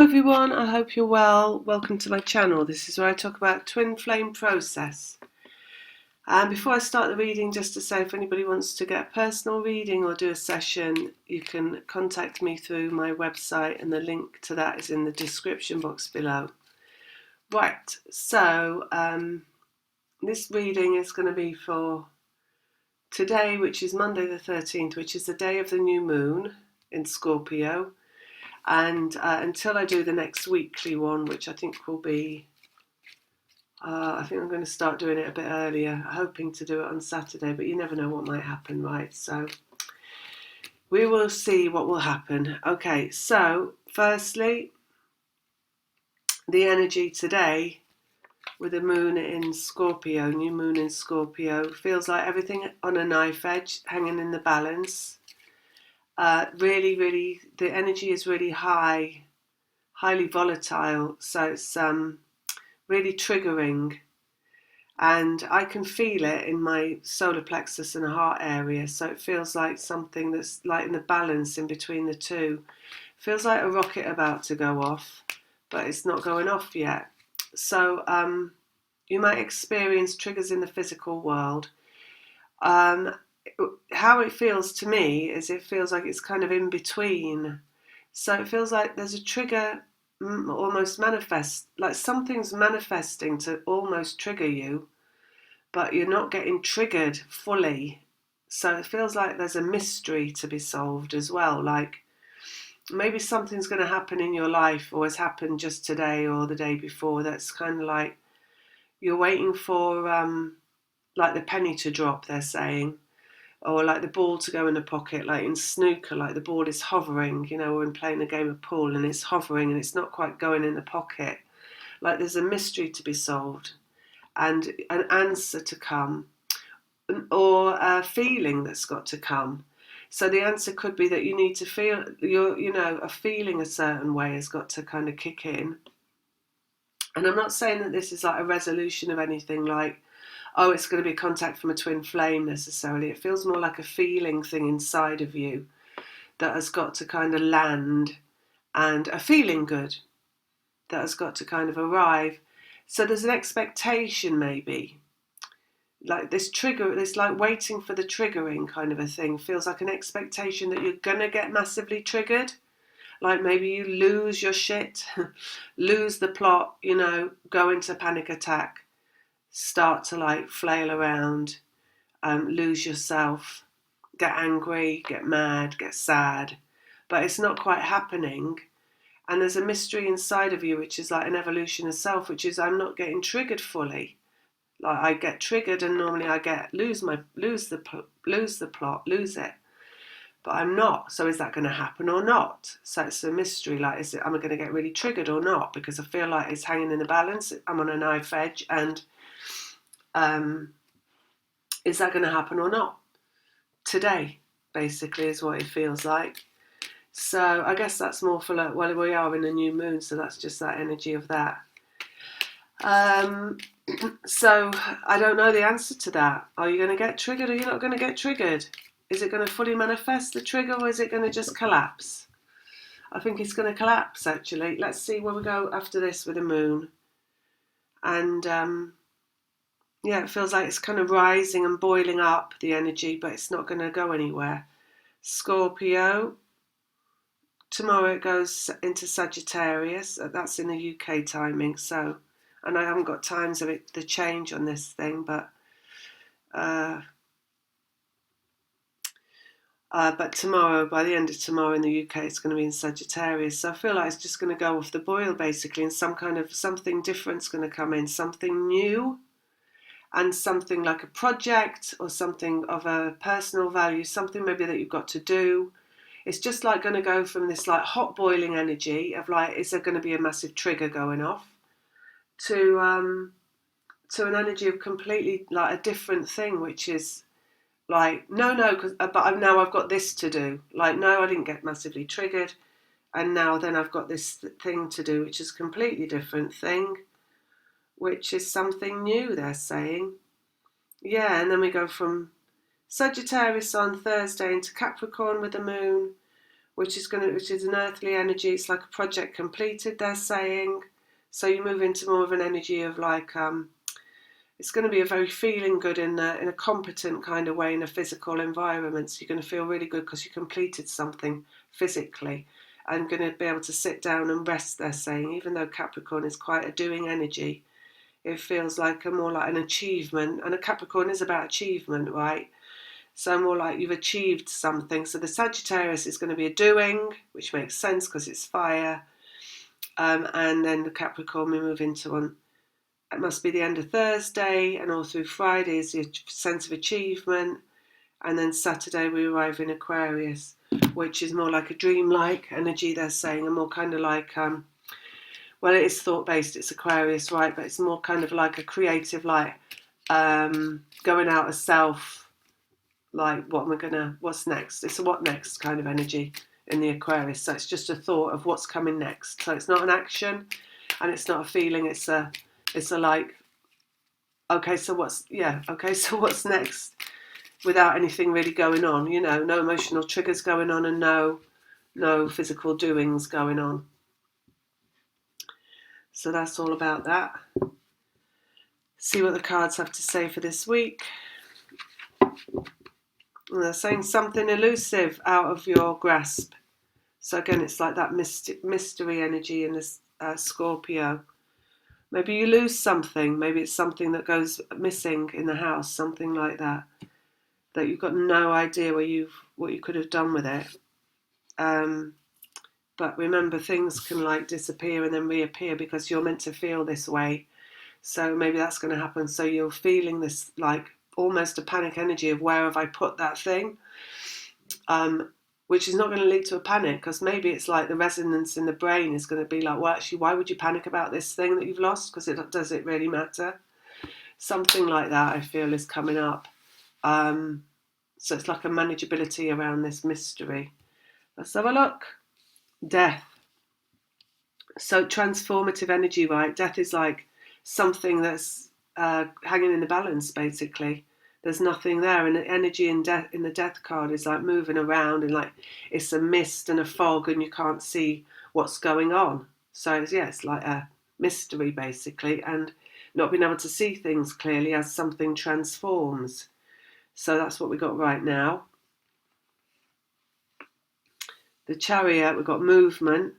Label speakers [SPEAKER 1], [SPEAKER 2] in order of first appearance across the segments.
[SPEAKER 1] Everyone, I hope you're well. Welcome to my channel. This is where I talk about twin flame process. And before I start the reading, just to say if anybody wants to get a personal reading or do a session, you can contact me through my website, and the link to that is in the description box below. Right, so this reading is going to be for today, which is Monday the 13th, which is the day of the new moon in Scorpio. And until I do the next weekly one, which I think will be, I think I'm going to start doing it a bit earlier, hoping to do it on Saturday, but you never know what might happen, right? So we will see what will happen. Okay, so firstly, the energy today with the moon in Scorpio, new moon in Scorpio, feels like everything on a knife edge, hanging in the balance. Really, the energy is really highly volatile, so it's really triggering, and I can feel it in my solar plexus and heart area, so it feels like something that's like in the balance in between the two. It feels like a rocket about to go off, but it's not going off yet. So you might experience triggers in the physical world. How it feels to me is it feels like it's kind of in between. So it feels like there's a trigger almost manifest, like something's manifesting to almost trigger you, but you're not getting triggered fully. So it feels like there's a mystery to be solved as well. Like maybe something's going to happen in your life or has happened just today or the day before that's kind of like you're waiting for like the penny to drop, they're saying, or like the ball to go in a pocket, like in snooker, like the ball is hovering, when playing a game of pool and it's hovering and it's not quite going in the pocket. Like there's a mystery to be solved and an answer to come, or a feeling that's got to come. So the answer could be that you need to feel a feeling a certain way has got to kind of kick in. And I'm not saying that this is like a resolution of anything like, oh, it's going to be contact from a twin flame necessarily. It feels more like a feeling thing inside of you that has got to kind of land, and a feeling good that has got to kind of arrive. So there's an expectation maybe. Like this trigger, this like waiting for the triggering kind of a thing feels like an expectation that you're going to get massively triggered. Like maybe you lose your shit, lose the plot, go into panic attack, start to like flail around, lose yourself, get angry, get mad, get sad, but it's not quite happening. And there's a mystery inside of you, which is like an evolution of self, which is I'm not getting triggered fully. Like I get triggered, and normally I lose the plot, lose it. But I'm not. So is that going to happen or not? So it's a mystery. Like, am I going to get really triggered or not? Because I feel like it's hanging in the balance. I'm on a knife edge, and is that going to happen or not? Today, basically, is what it feels like. So I guess that's more for like, well, we are in a new moon, so that's just that energy of that. So I don't know the answer to that. Are you going to get triggered or you're not going to get triggered? Is it going to fully manifest the trigger, or is it going to just collapse? I think it's going to collapse, actually. Let's see where we go after this with the moon. And yeah, it feels like it's kind of rising and boiling up, the energy, but it's not going to go anywhere. Scorpio. Tomorrow it goes into Sagittarius. That's in the UK timing. So, and I haven't got times of it, the change on this thing, but tomorrow, by the end of tomorrow in the UK, it's going to be in Sagittarius. So I feel like it's just going to go off the boil, basically, and something different's going to come in, something new, and something like a project or something of a personal value, something maybe that you've got to do. It's just like going to go from this like hot boiling energy of like, is there going to be a massive trigger going off, to an energy of completely like a different thing, which is like, no, but now I've got this to do. Like, no, I didn't get massively triggered, and now then I've got this thing to do, which is a completely different thing, which is something new, they're saying. Yeah, and then we go from Sagittarius on Thursday into Capricorn with the moon, which is an earthly energy. It's like a project completed, they're saying. So you move into more of an energy of like, it's going to be a very feeling good in a competent kind of way in a physical environment. So you're going to feel really good because you completed something physically and going to be able to sit down and rest, they're saying. Even though Capricorn is quite a doing energy, it feels like more like an achievement. And a Capricorn is about achievement, right? So more like you've achieved something. So the Sagittarius is going to be a doing, which makes sense because it's fire. And then the Capricorn we move into on, it must be the end of Thursday, and all through Friday is the sense of achievement. And then Saturday we arrive in Aquarius, which is more like a dreamlike energy, they're saying, and more kind of like, well, it is thought-based, it's Aquarius, right? But it's more kind of like a creative, like going out of self, like what's next? It's a what next kind of energy in the Aquarius. So it's just a thought of what's coming next. So it's not an action and it's not a feeling, it's a like, okay, so what's next, without anything really going on, no emotional triggers going on and no physical doings going on. So that's all about that. See what the cards have to say for this week. And they're saying something elusive out of your grasp. So again, it's like that mystery energy in this Scorpio. Maybe you lose something. Maybe it's something that goes missing in the house, something like that you've got no idea what you could have done with it. But remember, things can like disappear and then reappear because you're meant to feel this way. So maybe that's going to happen. So you're feeling this like almost a panic energy of where have I put that thing, which is not going to lead to a panic because maybe it's like the resonance in the brain is going to be like, well, actually, why would you panic about this thing that you've lost? Because does it really matter? Something like that I feel is coming up. So it's like a manageability around this mystery. Let's have a look. Death. So transformative energy, right? Death is like something that's hanging in the balance, basically. There's nothing there, and the energy in the death card is like moving around, and like it's a mist and a fog, and you can't see what's going on. So it's like a mystery, basically, and not being able to see things clearly as something transforms. So that's what we got right now. The Chariot, we've got movement,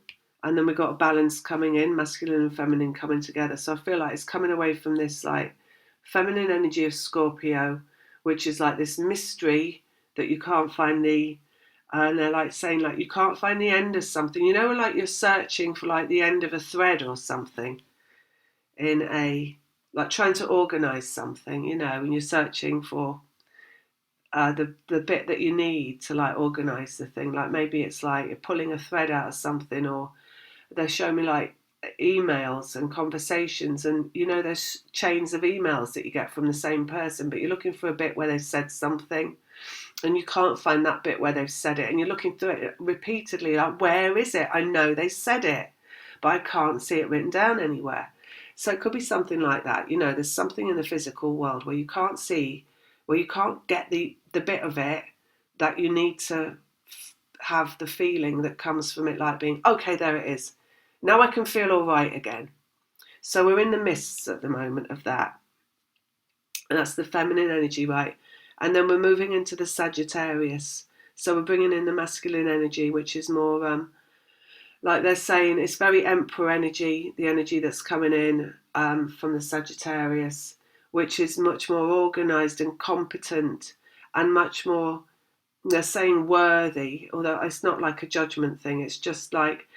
[SPEAKER 1] and then we've got a balance coming in, masculine and feminine coming together. So I feel like it's coming away from this like feminine energy of Scorpio, which is like this mystery that you can't find and they're like saying like you can't find the end of something. Like you're searching for like the end of a thread or something like trying to organise something, and you're searching for the bit that you need to like organise the thing. Like maybe it's like you're pulling a thread out of something, or they show me like emails and conversations, and there's chains of emails that you get from the same person, but you're looking for a bit where they've said something and you can't find that bit where they've said it, and you're looking through it repeatedly like, where is it? I know they said it, but I can't see it written down anywhere. So it could be something like that. There's something in the physical world where you can't see, where you can't get the bit of it that you need to have the feeling that comes from it, like being, okay, there it is. Now I can feel all right again. So we're in the mists at the moment of that. And that's the feminine energy, right? And then we're moving into the Sagittarius. So we're bringing in the masculine energy, which is more, like they're saying, it's very Emperor energy, the energy that's coming in from the Sagittarius, which is much more organised and competent and much more, they're saying, worthy, although it's not like a judgment thing. It's just like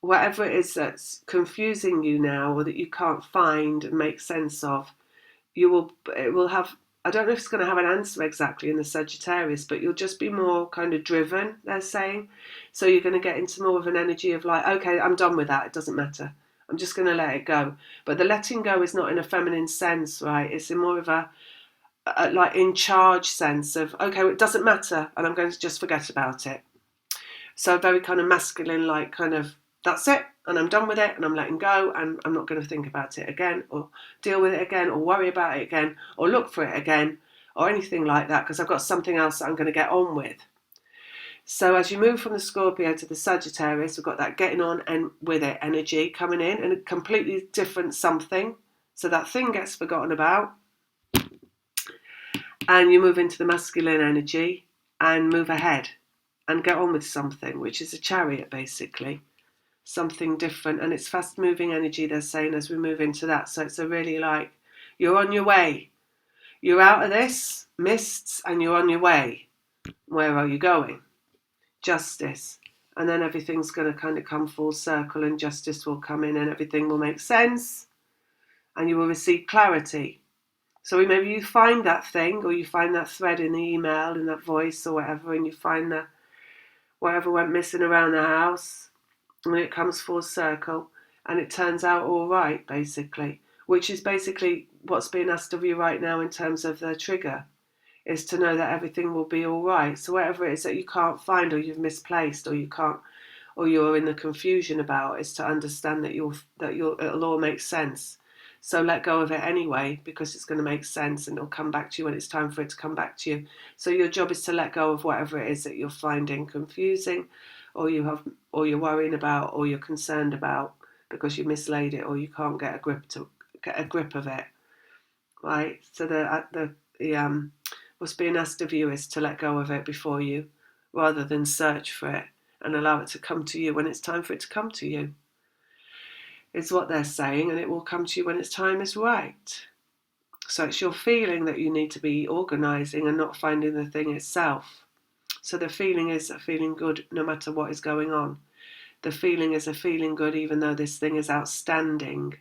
[SPEAKER 1] whatever it is that's confusing you now or that you can't find and make sense of, it will have, I don't know if it's going to have an answer exactly in the Sagittarius, but you'll just be more kind of driven, they're saying. So you're going to get into more of an energy of like, okay, I'm done with that. It doesn't matter. I'm just going to let it go. But the letting go is not in a feminine sense, right? It's in more of a like in charge sense of, okay, well, it doesn't matter and I'm going to just forget about it. So very kind of masculine, like kind of, that's it and I'm done with it and I'm letting go and I'm not going to think about it again or deal with it again or worry about it again or look for it again or anything like that because I've got something else that I'm going to get on with. So as you move from the Scorpio to the Sagittarius, we've got that getting on and with it energy coming in, and a completely different something. So that thing gets forgotten about. And you move into the masculine energy and move ahead and get on with something, which is a chariot basically. Something different, and it's fast moving energy, they're saying, as we move into that. So it's a really like, you're on your way. You're out of this mists and you're on your way. Where are you going? Justice. And then everything's going to kind of come full circle, and justice will come in and everything will make sense and you will receive clarity. So maybe you find that thing, or you find that thread in the email, in that voice or whatever, and you find that whatever went missing around the house, and it comes full circle and it turns out all right, basically, which is basically what's being asked of you right now in terms of the trigger, is to know that everything will be all right. So whatever it is that you can't find, or you've misplaced, or you can't, or you're in the confusion about, is to understand that it'll all make sense. So let go of it anyway, because it's going to make sense and it'll come back to you when it's time for it to come back to you. So your job is to let go of whatever it is that you're finding confusing, or you're worrying about, or you're concerned about, because you mislaid it, or you can't get a grip of it. Right? So what's being asked of you is to let go of it before you, rather than search for it and allow it to come to you when it's time for it to come to you. Is what they're saying, and it will come to you when its time is right. So it's your feeling that you need to be organising and not finding the thing itself. So the feeling is a feeling good no matter what is going on. The feeling is a feeling good even though this thing is outstanding.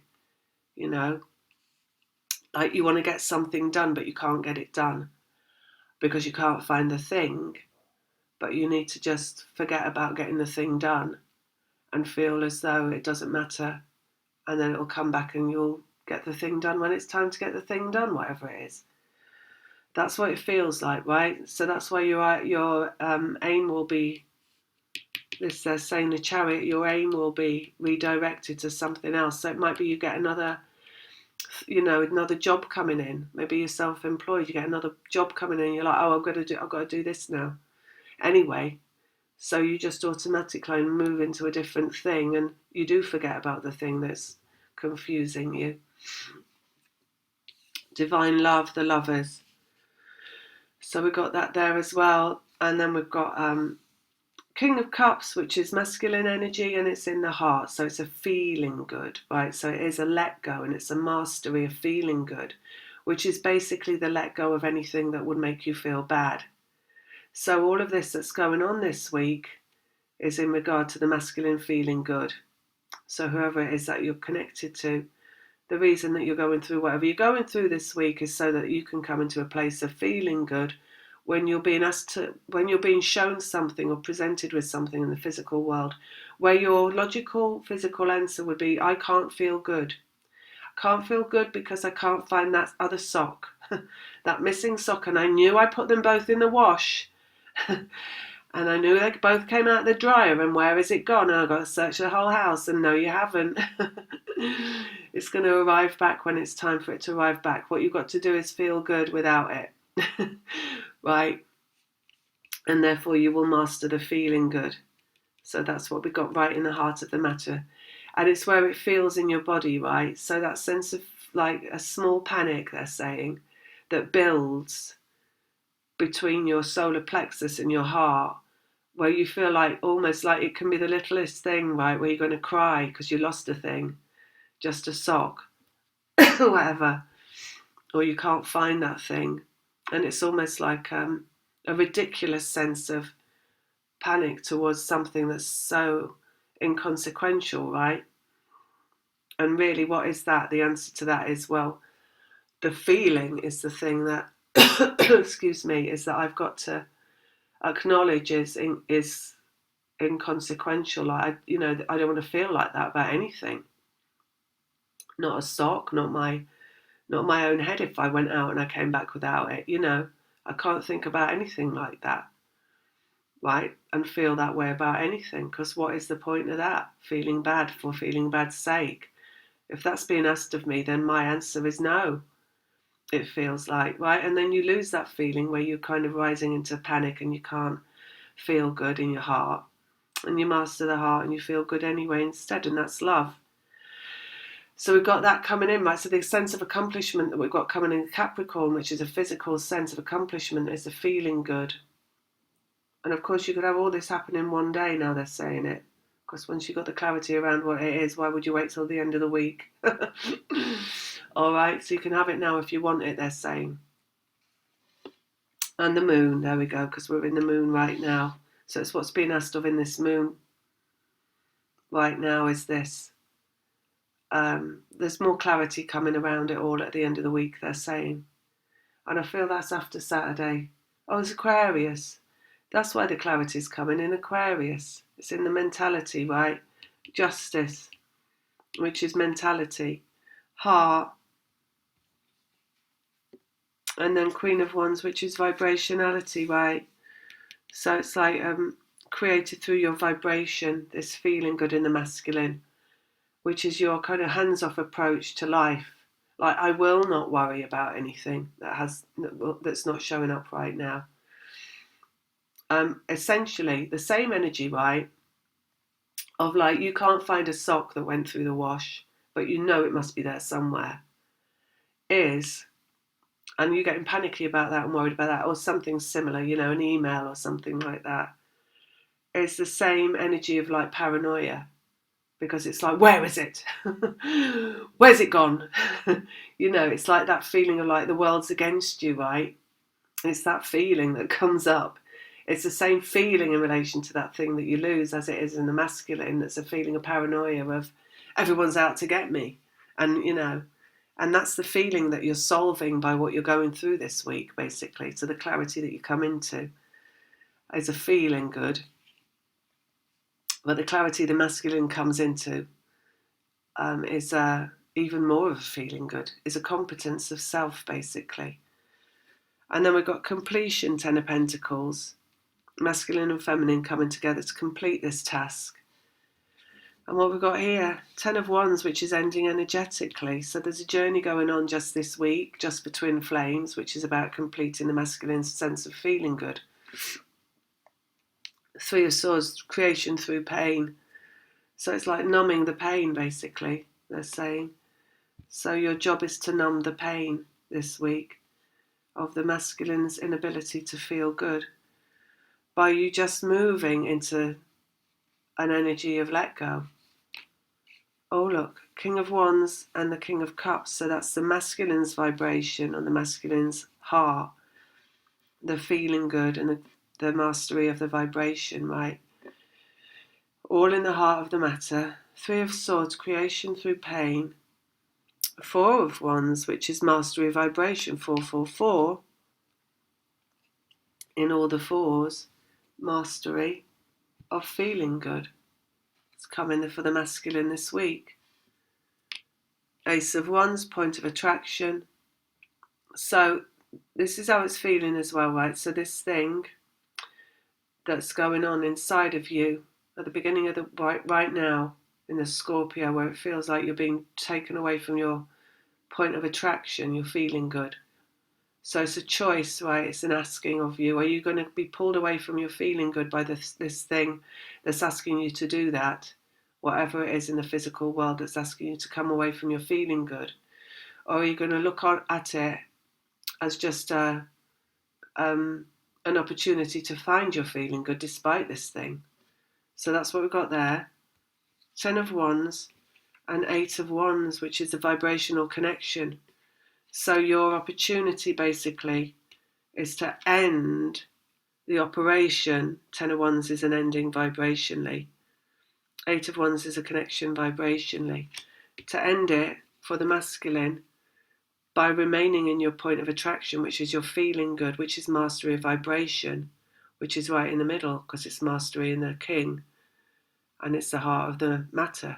[SPEAKER 1] You know, like you want to get something done but you can't get it done because you can't find the thing, but you need to just forget about getting the thing done and feel as though it doesn't matter, and then it'll come back and you'll get the thing done when it's time to get the thing done, whatever it is. That's what it feels like, right? So that's why your aim will be, this they're saying the chariot, your aim will be redirected to something else. So it might be you get another job coming in. Maybe you're self-employed, you get another job coming in, you're like, oh, I've got to do this now. Anyway, so you just automatically move into a different thing, and you do forget about the thing that's confusing you. Divine love, the lovers. So we've got that there as well. And then we've got King of Cups, which is masculine energy, and it's in the heart. So it's a feeling good, right? So it is a let go, and it's a mastery of feeling good, which is basically the let go of anything that would make you feel bad. So all of this that's going on this week is in regard to the masculine feeling good. So whoever it is that you're connected to, the reason that you're going through whatever you're going through this week is so that you can come into a place of feeling good when you're being shown something or presented with something in the physical world, where your logical physical answer would be, I can't feel good. I can't feel good because I can't find that other sock, that missing sock, and I knew I put them both in the wash. And I knew they both came out the dryer, and where is it gone? And I've got to search the whole house, and no, you haven't. It's going to arrive back when it's time for it to arrive back. What you've got to do is feel good without it, right? And therefore you will master the feeling good. So that's what we got right in the heart of the matter. And it's where it feels in your body, right? So that sense of like a small panic, they're saying, that builds between your solar plexus and your heart, where you feel like almost like it can be the littlest thing, right, where you're going to cry because you lost a thing, just a sock, whatever, or you can't find that thing. And it's almost like a ridiculous sense of panic towards something that's so inconsequential, right? And really, what is that? The answer to that is, well, the feeling is the thing that, excuse me, is that I've got to acknowledge is inconsequential. I don't want to feel like that about anything. Not a sock, not my own head. If I went out and I came back without it, I can't think about anything like that, right? And feel that way about anything, because what is the point of that? Feeling bad for feeling bad's sake. If that's being asked of me, then my answer is no. It feels like, right? And then you lose that feeling where you're kind of rising into panic and you can't feel good in your heart, and you master the heart and you feel good anyway instead, and that's love. So we've got that coming in, right? So the sense of accomplishment that we've got coming in Capricorn, which is a physical sense of accomplishment, is a feeling good. And of course you could have all this happen in one day, now they're saying it. Because once you've got the clarity around what it is, why would you wait till the end of the week? All right, so you can have it now if you want it, they're saying. And the moon, there we go, because we're in the moon right now. So it's what's being asked of in this moon right now is this. There's more clarity coming around it all at the end of the week, they're saying. And I feel that's after Saturday. Oh, it's Aquarius. That's why the clarity's coming in Aquarius. It's in the mentality, right? Justice, which is mentality. Heart. And then Queen of Wands, which is vibrationality, right? So it's like created through your vibration, this feeling good in the masculine, which is your kind of hands-off approach to life. Like, I will not worry about anything that's not showing up right now. Essentially, the same energy, right, of like, you can't find a sock that went through the wash, but you know it must be there somewhere, is, and you're getting panicky about that and worried about that, or something similar, you know, an email or something like that, is the same energy of like paranoia. Because it's like, where is it? Where's it gone? You know, it's like that feeling of like the world's against you, right? It's that feeling that comes up. It's the same feeling in relation to that thing that you lose as it is in the masculine. It's a feeling of paranoia of everyone's out to get me. And, you know, and that's the feeling that you're solving by what you're going through this week, basically. So the clarity that you come into is a feeling good. But the clarity the masculine comes into is even more of a feeling good, is a competence of self, basically. And then we've got completion, Ten of Pentacles, masculine and feminine coming together to complete this task. And what we've got here, Ten of Wands, which is ending energetically. So there's a journey going on just this week, just for Twin Flames, which is about completing the masculine sense of feeling good. Three of Swords, creation through pain. So it's like numbing the pain, basically, they're saying. So your job is to numb the pain this week of the masculine's inability to feel good by you just moving into an energy of let go. Oh, look, King of Wands and the King of Cups. So that's the masculine's vibration on the masculine's heart, the feeling good and the mastery of the vibration, right? All in the heart of the matter. Three of Swords, creation through pain. Four of Wands, which is mastery of vibration, 444. In all the fours, mastery of feeling good. It's coming for the masculine this week. Ace of Wands, point of attraction. So this is how it's feeling as well, right? So this thing that's going on inside of you at the beginning of the right now in the Scorpio, where it feels like you're being taken away from your point of attraction, you're feeling good. So it's a choice, right? It's an asking of you. Are you going to be pulled away from your feeling good by this thing that's asking you to do that? Whatever it is in the physical world that's asking you to come away from your feeling good. Or are you going to look at it as just an opportunity to find your feeling good despite this thing? So that's what we've got there. Ten of Wands and Eight of Wands, which is a vibrational connection. So your opportunity basically is to end the operation. Ten of Wands is an ending vibrationally. Eight of Wands is a connection vibrationally. To end it for the masculine by remaining in your point of attraction, which is your feeling good, which is mastery of vibration, which is right in the middle because it's mastery in the king. And it's the heart of the matter.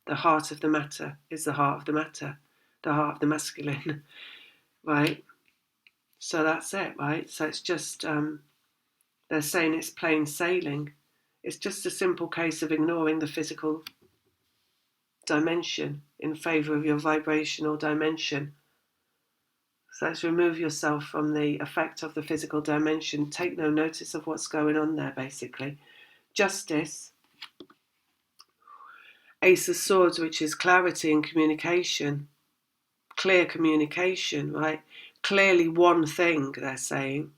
[SPEAKER 1] The heart of the matter is the heart of the matter, the heart of the masculine, right? So that's it, right? So it's just, they're saying it's plain sailing. It's just a simple case of ignoring the physical dimension in favour of your vibrational dimension. So let's remove yourself from the effect of the physical dimension. Take no notice of what's going on there, basically. Justice. Ace of Swords, which is clarity and communication. Clear communication, right? Clearly one thing, they're saying.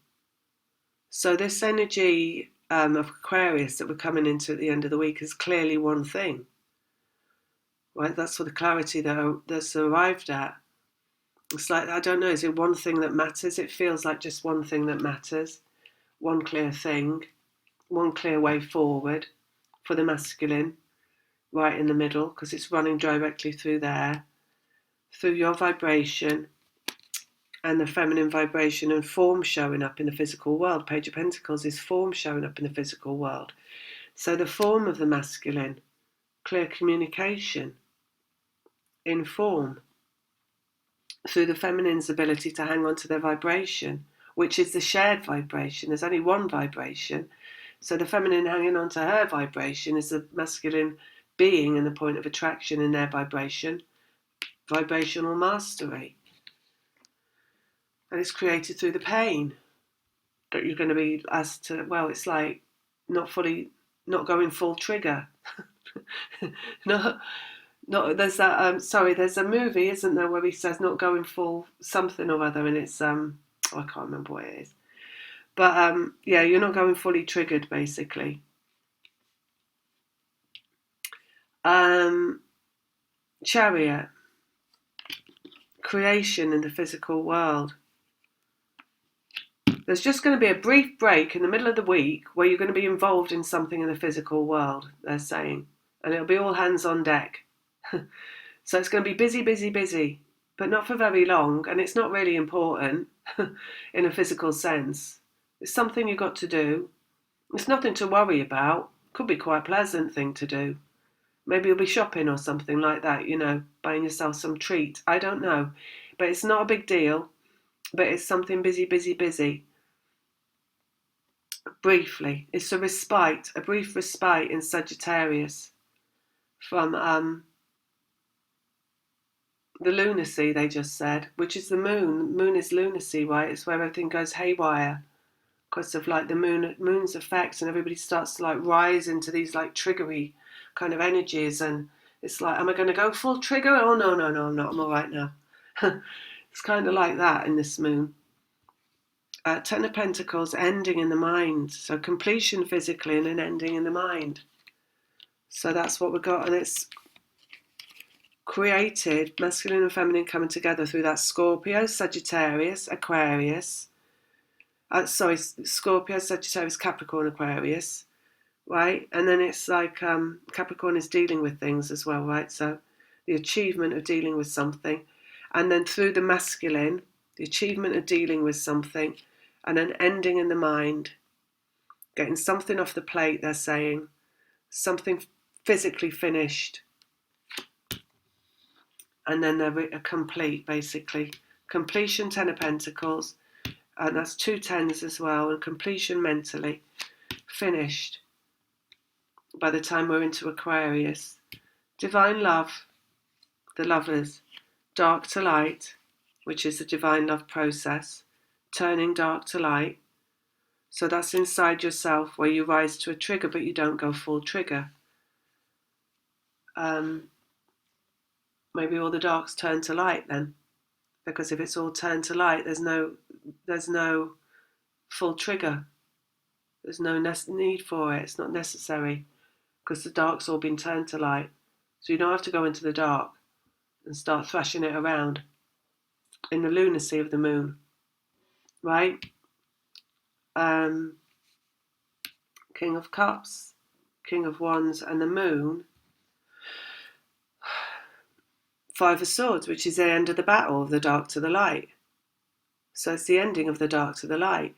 [SPEAKER 1] So this energy of Aquarius that we're coming into at the end of the week is clearly one thing, right? That's what the clarity that's arrived at. It's like, I don't know, is it one thing that matters? It feels like just one thing that matters, one clear thing, one clear way forward for the masculine, right in the middle, because it's running directly through there, through your vibration and the feminine vibration and form showing up in the physical world. Page of Pentacles is form showing up in the physical world. So the form of the masculine, clear communication in form, through the feminine's ability to hang on to their vibration, which is the shared vibration. There's only one vibration. So the feminine hanging on to her vibration is the masculine being and the point of attraction in their vibration, vibrational mastery. And it's created through the pain that you're going to be asked to, well, it's like not going full trigger. There's that, there's a movie, isn't there, where he says not going full something or other, and it's, I can't remember what it is. But, yeah, you're not going fully triggered, basically. Chariot. Creation in the physical world. There's just going to be a brief break in the middle of the week where you're going to be involved in something in the physical world, they're saying. And it'll be all hands on deck. So it's going to be busy, busy, busy, but not for very long. And it's not really important in a physical sense. It's something you've got to do. It's nothing to worry about. Could be quite a pleasant thing to do. Maybe you'll be shopping or something like that, buying yourself some treat. I don't know. But it's not a big deal. But it's something busy, busy, busy. Briefly. It's a respite, a brief respite in Sagittarius from the lunacy, they just said, which is the moon. Moon is lunacy, right? It's where everything goes haywire because of like the moon's effects, and everybody starts to like rise into these like triggery kind of energies, and it's like, am I going to go full trigger? Oh no, I'm not. I'm all right now. It's kind of like that in this moon. Ten of Pentacles, ending in the mind. So completion physically and an ending in the mind. So that's what we've got, and it's created masculine and feminine coming together through that Scorpio, Sagittarius, Aquarius. Scorpio, Sagittarius, Capricorn, Aquarius, right? And then it's like Capricorn is dealing with things as well, right? So the achievement of dealing with something. And then through the masculine, the achievement of dealing with something, and an ending in the mind, getting something off the plate, they're saying, something physically finished. And then they're complete, basically. Completion, Ten of Pentacles, and that's 2 tens as well, and completion mentally, finished by the time we're into Aquarius. Divine love, the lovers, dark to light, which is the divine love process, turning dark to light. So that's inside yourself where you rise to a trigger, but you don't go full trigger. Maybe all the darks turn to light then, because if it's all turned to light, there's no full trigger. There's no need for it. It's not necessary because the dark's all been turned to light. So you don't have to go into the dark and start thrashing it around in the lunacy of the moon, right? King of Cups, King of Wands, and the moon. Five of Swords, which is the end of the battle, of the dark to the light. So it's the ending of the dark to the light.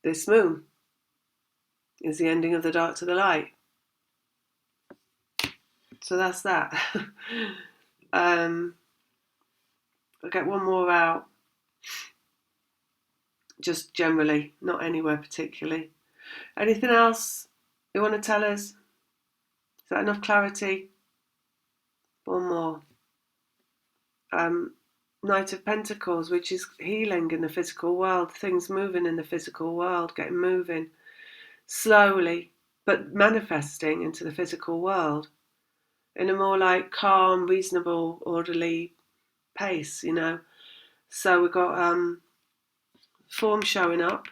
[SPEAKER 1] This moon is the ending of the dark to the light. So that's that. I'll get one more out. Just generally, not anywhere particularly. Anything else you want to tell us? Is that enough clarity? One more. Knight of Pentacles, which is healing in the physical world, things moving in the physical world, getting moving slowly, but manifesting into the physical world in a more like calm, reasonable, orderly pace, So we've got form showing up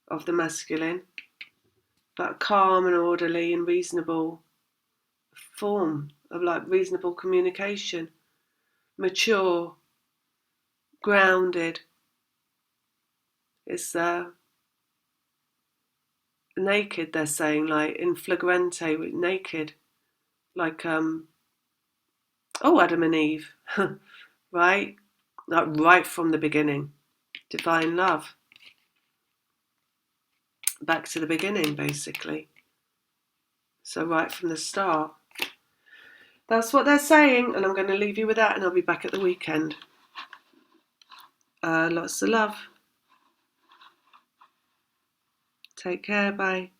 [SPEAKER 1] of the masculine, but calm and orderly and reasonable form of like reasonable communication, mature, grounded. It's naked, they're saying, like in flagrante, naked, like Adam and Eve, right? Like right from the beginning, divine love, back to the beginning, basically. So right from the start. That's what they're saying, and I'm going to leave you with that, and I'll be back at the weekend. Lots of love. Take care, bye.